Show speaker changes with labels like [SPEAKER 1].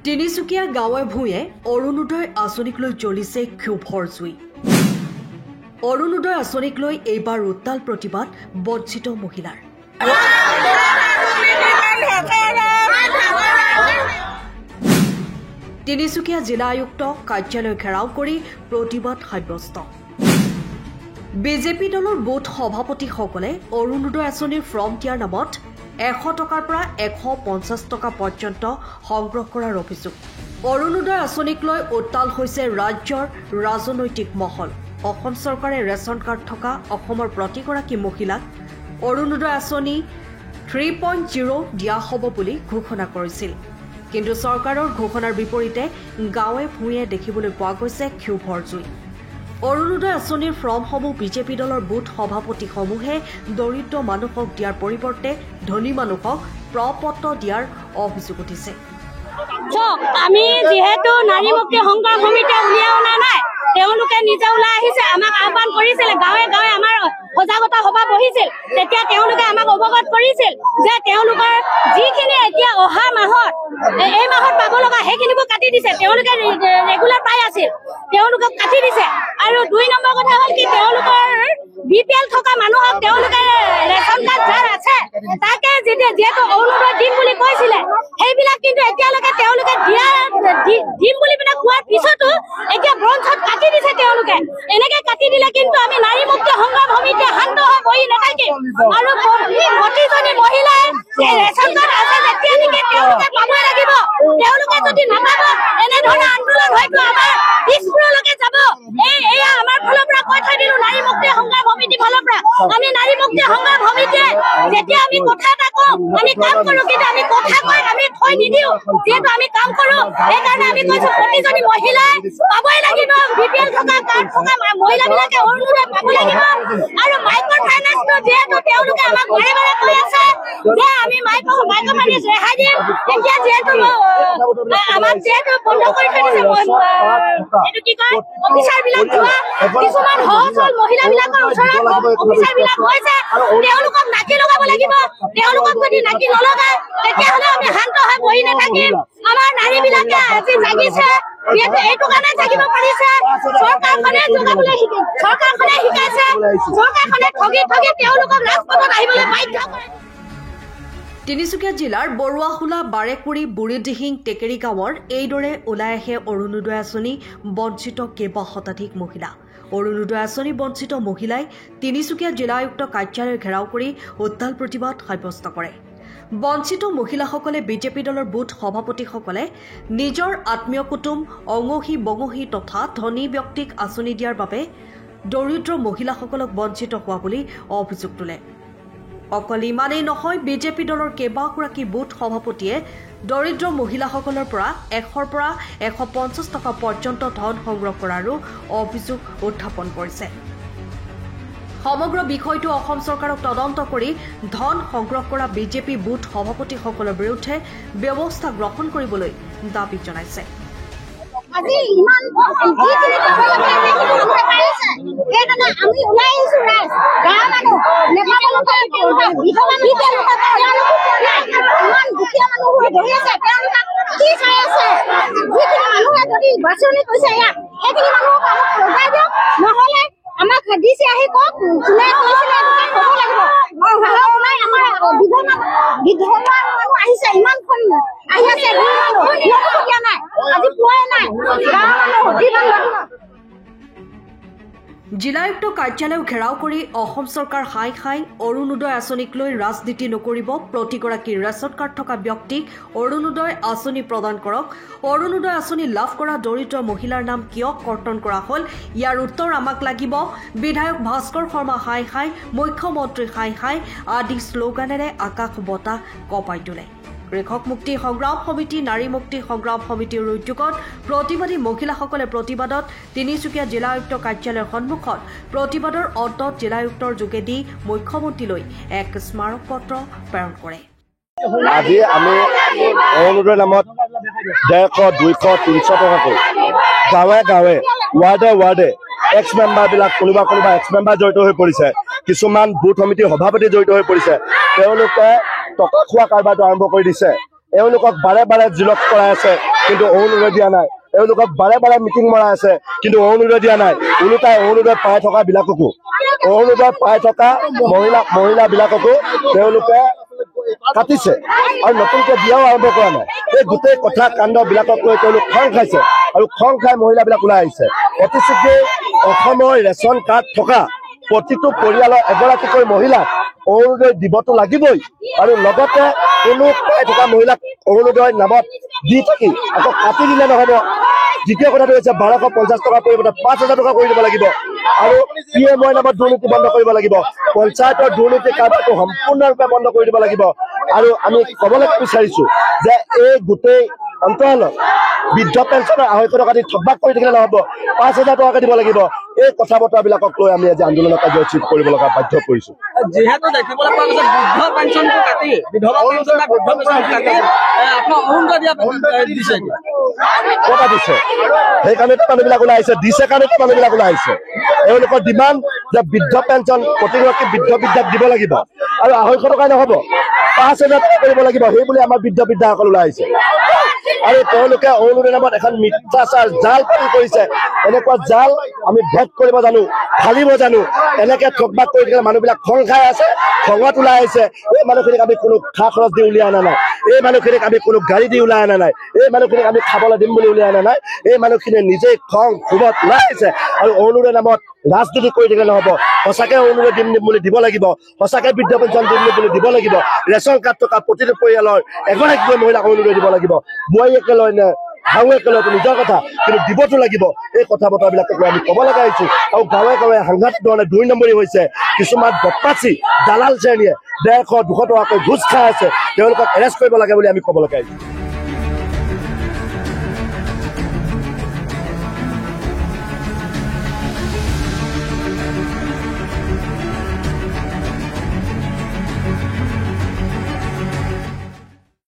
[SPEAKER 1] তিনিচুকীয়া গাঁৱে ভূঞে অৰুণোদয় আঁচনিক লৈ জ্বলিছে ক্ষোভৰ জুই। অৰুণোদয় আঁচনিক লৈ এইবাৰ উত্তাল প্ৰতিবাদ বঞ্চিত মহিলাৰ। তিনিচুকীয়া জিলা আয়ুক্ত কাৰ্যালয় ঘেৰাও কৰি প্ৰতিবাদ সাব্যস্ত। বিজেপি দলৰ বুথ সভাপতিসকলে অৰুণোদয় আঁচনিৰ ফৰ্ম দিয়াৰ নামত 100 টকাৰ পৰা 150 টকা পৰ্যন্ত সংগ্ৰহ কৰাৰ অভিযোগ। অৰুণোদয় আঁচনিক লৈ উত্তাল হৈছে ৰাজ্যৰ ৰাজনৈতিক মহল। অসম চৰকাৰে ৰেচন কাৰ্ড থকা অসমৰ প্ৰতিগৰাকী মহিলাক অৰুণোদয় আঁচনি 3.0 দিয়া হ'ব বুলি ঘোষণা কৰিছিল। কিন্তু চৰকাৰৰ ঘোষণাৰ বিপৰীতে গাঁৱে ভূঞে দেখিবলৈ পোৱা গৈছে ক্ষোভৰ জুই। অৰুণোদয় আঁচনিৰ ফৰ্মসমূহ বিজেপি দলৰ বুথ সভাপতিসমূহে দৰিদ্ৰ মানুহক দিয়াৰ পৰিৱৰ্তে ধনী মানুহক প্ৰপত্ৰ দিয়াৰ অভিযোগ উঠিছে।
[SPEAKER 2] আমি যিহেতু নাৰী মুক্তি সংগ্ৰাম সমিতিয়ে উলিয়াই অনা নাই, তেওঁলোকে নিজে ওলাই আহিছে, আমাক আহ্বান কৰিছিলে, গাঁৱে গাঁৱে আমাৰ সজাগতা সভা বহিছিল। তেতিয়া তেওঁলোকে আমাক অৱগত কৰিছিল যে তেওঁলোকৰ যিখিনি এতিয়া অহা মাহত এই মাহত পাব লগা সেইখিনিবোৰ কাটি দিছে। তেওঁলোকে ৰেগুলাৰ পাই আছিল, তেওঁলোকক কাটি দিছে। আৰু 2 নম্বৰ কথা হ'ল কি, তেওঁলোকৰ BPL থকা মানুহক তেওঁলোকে ৰেচন কাৰ্ড যাৰ আছে তাকে যিহেতু অৰুণোদয় দিম বুলি কৈছিলে, সেইবিলাক কিন্তু এতিয়ালৈকে তেওঁলোকে দিম বুলি পিনে কোৱাৰ পিছতো এতিয়া ব্ৰঞ্চত কাটি দিছে। তেওঁলোকে এনেকে কাটি দিলে কিন্তু আমি নাৰী মুক্তি সংগ্ৰাম সমিতিয়ে শান্ত হৈ বহি নাথাকিম। আৰু প্ৰতিজনী মহিলাই ৰেচন কাৰ্ড আছে যেতিয়া নেকি তেওঁলোকে পাবই লাগিব। তেওঁলোকে যদি নাপাব এনেধৰণৰ আন্দোলন হয়তো আমাৰ দিশপুৰলৈকে যাব। এয়া আমাৰ ফালৰ পৰা কৈ থৈ দিলো, নাৰী মুক্তি সংগ্ৰাম সমিতিৰ ফালৰ পৰা। আমি নাৰী মুক্তি সংগ্ৰাম সমিতিয়ে যেতিয়া আমি কথা এটা কওঁ, আমি কাম কৰো, কিন্তু আমি কথা কৈ আমি থৈ নিদিওঁ। যিহেতু আমি কাম কৰো, সেইকাৰণে আমি কৈছো প্ৰতিজনী মহিলাই পাবই লাগিব। BPL থকা কাৰ্ড থকা মহিলাবিলাকে অৰুণোদয় পাব লাগিব। আৰু মাইক্ৰ ফাইনেন্সটো যিহেতু তেওঁলোকে আমাক বাৰে বাৰে কৈ আছে যে আমি মাইক্ৰ ফাইনেন্স ৰেহাই দিম। এতিয়া যিহেতু আমাক যিহেতু বন্ধ কৰি থৈ দিছে, এইটো কি কয়, অফিচাৰ বিলাক যোৱা কিছুমান সহজ হ'ল মহিলাবিলাকৰ ওচৰত অফিচাৰ বিলাক গৈছে, তেওঁলোকক নাকি লগাব লাগিব। তেওঁলোকক যদি নাকি নলগায় তেতিয়াহ'লে আমি শান্ত হৈ বহি নাথাকিম। আমাৰ নাৰীবিলাকে আজি জাগিছে, যিহেতু এইটো কাৰণে জাগিব পাৰিছে, চৰকাৰখনে জগাবলৈ চৰকাৰখনে শিকাইছে, চৰকাৰখনে ঠগি ঠগি তেওঁলোকক ৰাজপথত আহিবলৈ বাধ্য কৰে।
[SPEAKER 1] তিনিচুকীয়া জিলাৰ বৰুৱাখোলা, বাৰেকুৰি, বুঢ়ীদিহিং, টেকেৰী গাঁৱৰ এইদৰে ওলাই আহে অৰুণোদয় আঁচনি বঞ্চিত কেইবা শতাধিক মহিলা। অৰুণোদয় আঁচনি বঞ্চিত মহিলাই তিনিচুকীয়া জিলা আয়ুক্ত কাৰ্যালয় ঘেৰাও কৰি উত্তাল প্ৰতিবাদ সাব্যস্ত কৰে। বঞ্চিত মহিলাসকলে বিজেপি দলৰ বুথ সভাপতিসকলে নিজৰ আত্মীয় কুটুম, অঙহী বঙহী তথা ধনী ব্যক্তিক আঁচনি দিয়াৰ বাবে দৰিদ্ৰ মহিলাসকলক বঞ্চিত হোৱা বুলি অভিযোগ তোলে। অকল ইমানেই নহয়, বিজেপি দলৰ কেইবাগৰাকী বুথ সভাপতিয়ে দৰিদ্ৰ মহিলাসকলৰ পৰা 100 পৰা 150 টকা পৰ্যন্ত ধন সংগ্ৰহ কৰাৰো অভিযোগ উত্থাপন কৰিছে। সমগ্ৰ বিষয়টো অসম চৰকাৰক তদন্ত কৰি ধন সংগ্ৰহ কৰা বিজেপি বুথ সভাপতিসকলৰ বিৰুদ্ধে ব্যৱস্থা গ্ৰহণ কৰিবলৈ দাবী জনাইছে।
[SPEAKER 2] আজি ইমান যিখিনি পাব লাগে সেইখিনি পাৰিছে, সেইকাৰণে আমি ওলাই আহিছো। গাঁৱৰ মানুহ নেপালকে বিধৱা ইমান দুখীয়া মানুহ হৈ বহি আছে, তেওঁলোকক কি চাই আছে? যিখিনি মানুহে যদি বাছনি কৰিছে ইয়াত, সেইখিনি মানুহক আমাক লগাই দিয়ক, নহ'লে আমাক দিছে আহি কওক কোনে কৈছিলে ক'ব লাগিব। ওলাই আমাৰ বিধৱা মানুহ আহিছে, ইমানখন আহি আছে, দিয়া নাই, আজি পোৱাই নাই।
[SPEAKER 1] জিলা আয়ুক্ত কাৰ্যালয় ঘেৰাও কৰি অসম চৰকাৰ হাই হাই অৰুণোদয় আঁচনিক লৈ ৰাজনীতি নকৰিব, প্ৰতিগৰাকী ৰেচন কাৰ্ড থকা ব্যক্তিক অৰুণোদয় আঁচনি প্ৰদান কৰক। অৰুণোদয় আঁচনি লাভ কৰা দৰিদ্ৰ মহিলাৰ নাম কিয় কৰ্তন কৰা হ'ল, ইয়াৰ উত্তৰ আমাক লাগিব। বিধায়ক ভাস্কৰ শৰ্মা হাই হাই, মুখ্যমন্ত্ৰী হাই হাই আদি শ্লোগানেৰে আকাশ বতাহ কঁপাই তোলে। কৃষক মুক্তি সংগ্ৰাম সমিতি, নাৰী মুক্তি সংগ্ৰাম সমিতিৰ উদ্যোগত প্ৰতিবাদী মহিলাসকলে প্ৰতিবাদত তিনিচুকীয়া জিলা আয়ুক্ত কাৰ্যালয়ৰ সন্মুখত প্ৰতিবাদৰ অন্তত জিলা আয়ুক্তৰ যোগেদি মুখ্যমন্ত্ৰীলৈ এক স্মাৰক পত্ৰ প্ৰেৰণ কৰে।
[SPEAKER 3] আজি আমি অৰুণোদয়ৰ নামত 150, 200, 300 টকাকৈ গাঁৱে গাঁৱে ৱাৰ্ডে ৱাৰ্ডে এক্স মেম্বাৰবিলাক কোনোবা এক্স মেম্বাৰ জড়িত হৈ পৰিছে, কিছুমান বুথ সমিতিৰ সভাপতি জড়িত হৈ পৰিছে। তেওঁলোকে টকা খোৱা কাৰবাৰটো আৰম্ভ কৰি দিছে। এওঁলোকক বাৰে বাৰে জিলক কৰাই আছে। কিন্তু অৰুণোদয় দিয়া নাই। এওঁলোকক বাৰে বাৰে মিটিং মৰাই আছে, কিন্তু অৰুণোদয় দিয়া নাই। ওলোটাই অৰুণোদয় পাই থকা বিলাককো, অৰুণোদয় পাই থকা মহিলাবিলাককো তেওঁলোকে কাটিছে আৰু নতুনকৈ বিয়াও আৰম্ভ কৰা নাই। এই গোটেই কথা কাণ্ড বিলাকক লৈ তেওঁলোক খং খাইছে আৰু খং খাই মহিলাবিলাক ওলাই আহিছে। অতি শীঘ্ৰেই অসমৰ ৰেচন কাৰ্ড থকা প্ৰতিটো পৰিয়ালৰ এগৰাকীকৈ মহিলাক অৰুণোদয় দিবতো লাগিবই, আৰু লগতে কোনো পাই থকা মহিলাক অৰুণোদয় নামত দি থাকি আকৌ কাটি দিলে নহব। দ্বিতীয় কথাটো হৈছে 1250 টকাৰ পৰিৱৰ্তে 5000 টকা কৰি দিব লাগিব, আৰু PMI নামত দুৰ্নীতি বন্ধ কৰিব লাগিব। পঞ্চায়তৰ দুৰ্নীতি কাৰ্যটো সম্পূৰ্ণৰূপে বন্ধ কৰি দিব লাগিব। আৰু আমি ক'বলৈ বিচাৰিছো যে এই গোটেই অঞ্চলত বৃদ্ধ পেঞ্চনৰ 250 টকা দি থকবাক কৰি থাকিলে নহব, 5000 টকাকে দিব লাগিব। এই কথা বতৰাবিলাকক লৈ আমি আজি আন্দোলনৰ কাৰ্যসূচী কৰিব লগা বাধ্য কৰিছো।
[SPEAKER 4] যিহেতু দেখিবলৈ পোৱা গৈছে বৃদ্ধ পেঞ্চনটো কাটি বিধৱা পেঞ্চন বা বৃদ্ধ পেঞ্চন কাটি আপোনাৰ অৰুণোদয় দিয়া দিছে,
[SPEAKER 3] কথা দিছে। সেইকাৰণেতো মানুহবিলাক ওলাই আহিছে, দিছে কাৰণেতো মানুহবিলাক ওলাই আহিছে। এওঁলোকৰ ডিমাণ্ড যে বৃদ্ধ পেঞ্চন প্ৰতিগৰাকী বৃদ্ধ বৃদ্ধাক দিব লাগিব, আৰু 250 টকাই নহব, 5000 টকা কৰিব লাগিব। সেই বুলি আমাৰ বৃদ্ধ বৃদ্ধাসকল ওলাই আহিছে। আৰু তেওঁলোকে অৰুণোদয় নামত এখন মিথ্যাচাৰ জাল পাতি কৰিছে। এনেকুৱা জাল আমি ভেদ কৰিব জানো, ফালিব জানো। এনেকে ঠকবাক কৰি থাকিলে মানুহবিলাক খং খাই আছে, খঙত ওলাই আহিছে। এই মানুহখিনিক আমি কোনো খা খৰচ দি উলিয়াই অনা নাই, এই মানুহখিনিক আমি কোনো গাড়ী দি ওলাই অনা নাই, এই মানুহখিনিক আমি খাবলৈ দিম বুলি উলিয়াই অনা নাই। এই মানুহখিনিয়ে নিজেই খং ক্ষোভত ওলাই আহিছে। আৰু অৰুণোদয় নামত ৰাজনীতি কৰি থাকিলে নহব। সঁচাকে অৰুণোদয় দিম বুলি দিব লাগিব, সঁচাকে বৃদ্ধ পেঞ্চন দিম বুলি দিব লাগিব। ৰেচন কাৰ্ড থকা প্ৰতিটো পৰিয়ালৰ এগৰাকীকৈ মহিলাক অৰুণোদয় দিব লাগিব। বোৱাৰীয়েকে লয় নে শাহুৱেকে লয়তো নিজৰ কথা, কিন্তু দিবতো লাগিব। এই কথা বতৰাবিলাকক লৈ আমি ক'ব লগা আহিছো। আৰু গাঁৱে গাঁৱে সাংঘাতিক ধৰণে 2 নম্বৰী হৈছে। কিছুমান বদমাচি দালাল শ্ৰেণীয়ে 150-200 টকাকৈ ঘোচ খাই আছে, তেওঁলোকক এৰেষ্ট কৰিব লাগে বুলি আমি ক'ব লগা আহিছো।